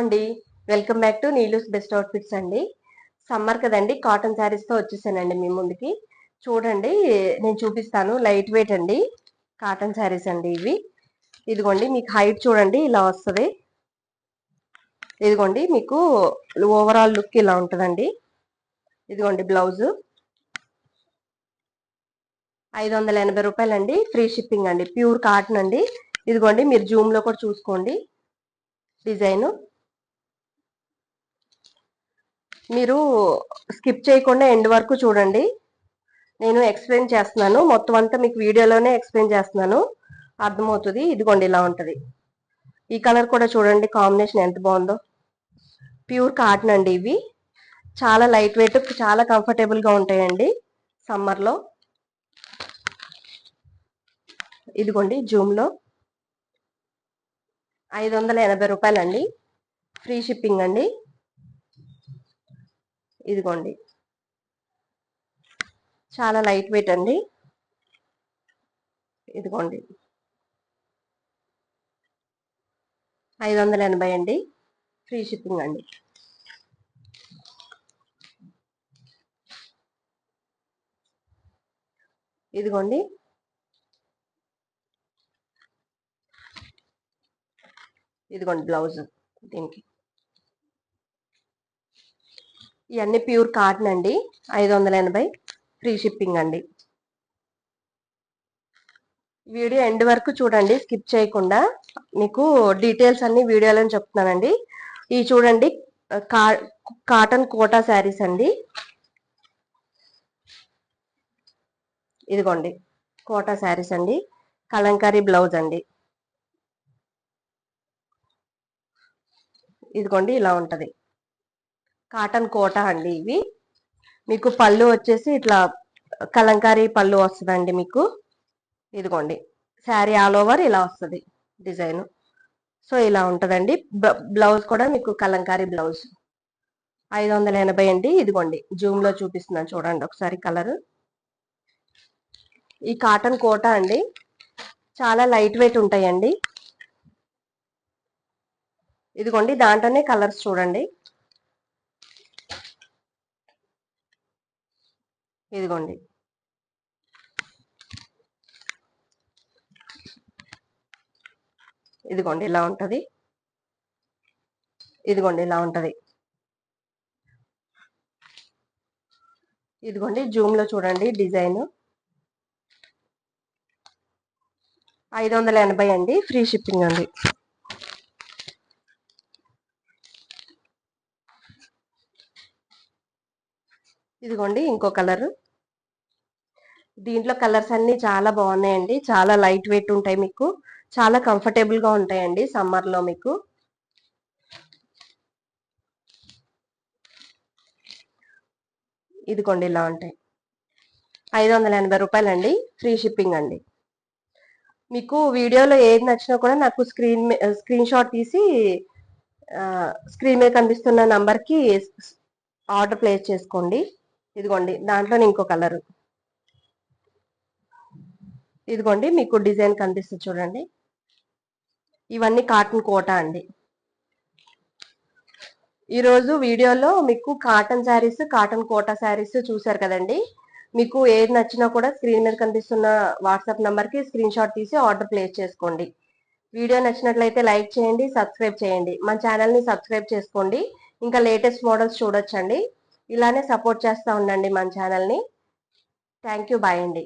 అండి. Welcome back to Neelu's best outfits అండి. Summer కదండి, కాటన్ శారీస్తో వచ్చేసానండి మీ ముందుకి. చూడండి, నేను చూపిస్తాను. లైట్ వెయిట్ అండి, కాటన్ శారీస్ అండి ఇవి. ఇదిగోండి, మీకు హైట్ చూడండి ఇలా వస్తుంది. ఇదిగోండి, మీకు ఓవరాల్ లుక్ ఇలా ఉంటుందండి. ఇదిగోండి బ్లౌజ్ 580 రూపాయలండి, ఫ్రీ షిప్పింగ్ అండి. ప్యూర్ కాటన్ అండి. ఇదిగోండి, మీరు జూమ్ లో కూడా చూసుకోండి డిజైన్. మీరు స్కిప్ చేయకుండా ఎండ్ వరకు చూడండి. నేను ఎక్స్ప్లెయిన్ చేస్తున్నాను, మొత్తం అంతా మీకు వీడియోలోనే ఎక్స్ప్లెయిన్ చేస్తున్నాను, అర్థమవుతుంది. ఇదిగోండి ఇలా ఉంటుంది. ఈ కలర్ కూడా చూడండి, కాంబినేషన్ ఎంత బాగుందో. ప్యూర్ కాటన్ అండి ఇవి. చాలా లైట్ వెయిట్, చాలా కంఫర్టబుల్ గా ఉంటాయండి సమ్మర్ లో. ఇదిగోండి జూమ్ లో 580 రూపాయలండి, ఫ్రీ షిప్పింగ్ అండి. ఇదిగోండి, చాలా లైట్ వెయిట్ అండి. ఇదిగోండి 580 అండి, ఫ్రీ షిప్పింగ్ అండి. ఇదిగోండి, ఇదిగోండి బ్లౌజ్ దీనికి. ఇవన్నీ ప్యూర్ కాటన్ అండి, 580, ఫ్రీ షిప్పింగ్ అండి. వీడియో ఎండ్ వరకు చూడండి, స్కిప్ చేయకుండా. మీకు డీటెయిల్స్ అన్ని వీడియోలో చెప్తున్నానండి. ఇవి చూడండి, కాటన్ కోటా శారీస్ అండి. ఇదిగోండి కోటా శారీస్ అండి, కలంకారీ బ్లౌజ్ అండి. ఇదిగోండి ఇలా ఉంటది, కాటన్ కోటా అండి ఇవి. మీకు పళ్ళు వచ్చేసి ఇట్లా కలంకారీ పళ్ళు వస్తుందండి మీకు. ఇదిగోండి, శారీ ఆల్ ఓవర్ ఇలా వస్తుంది డిజైన్. సో ఇలా ఉంటదండి. బ్లౌజ్ కూడా మీకు కలంకారీ బ్లౌజ్. 580 అండి. ఇదిగోండి జూమ్ లో చూపిస్తున్నాను చూడండి ఒకసారి కలర్. ఈ కాటన్ కోటా అండి, చాలా లైట్ వెయిట్ ఉంటాయండి. ఇదిగోండి, దాంట్లోనే కలర్స్ చూడండి. ఇదిగోండి, ఇదిగోండి ఇలా ఉంటది. ఇదిగోండి ఇలా ఉంటది. ఇదిగోండి జూమ్ లో చూడండి డిజైన్. 580 అండి, ఫ్రీ షిప్పింగ్ అండి. ఇదిగోండి ఇంకో కలర్. దీంట్లో కలర్స్ అన్ని చాలా బాగున్నాయండి, చాలా లైట్ వెయిట్ ఉంటాయి, మీకు చాలా కంఫర్టబుల్ గా ఉంటాయండి సమ్మర్ లో మీకు. ఇదిగోండి ఇలా ఉంటాయి, 580 రూపాయలండి, ఫ్రీ షిప్పింగ్ అండి. మీకు వీడియోలో ఏది నచ్చినా కూడా నాకు స్క్రీన్ షాట్ తీసి స్క్రీన్ మీద కనిపిస్తున్న నంబర్కి ఆర్డర్ ప్లేస్ చేసుకోండి. ఇదిగోండి దాంట్లోనే ఇంకో కలర్. ఇదిగోండి మీకు డిజైన్ కనిపిస్తుంది చూడండి. ఇవన్నీ కాటన్ కోటా అండి. ఈరోజు వీడియోలో మీకు కాటన్ శారీస్, కాటన్ కోటా శారీస్ చూసారు కదండి. మీకు ఏది నచ్చినా కూడా స్క్రీన్ మీద కనిపిస్తున్న వాట్సాప్ నంబర్కి స్క్రీన్ షాట్ తీసి ఆర్డర్ ప్లేస్ చేసుకోండి. వీడియో నచ్చినట్లయితే లైక్ చేయండి, సబ్స్క్రైబ్ చేయండి, మన ఛానల్ని సబ్స్క్రైబ్ చేసుకోండి. ఇంకా లేటెస్ట్ మోడల్స్ చూడొచ్చండి. ఇలానే సపోర్ట్ చేస్తూ ఉండండి మన ఛానల్ని. థ్యాంక్ యూ, బాయ్ అండి.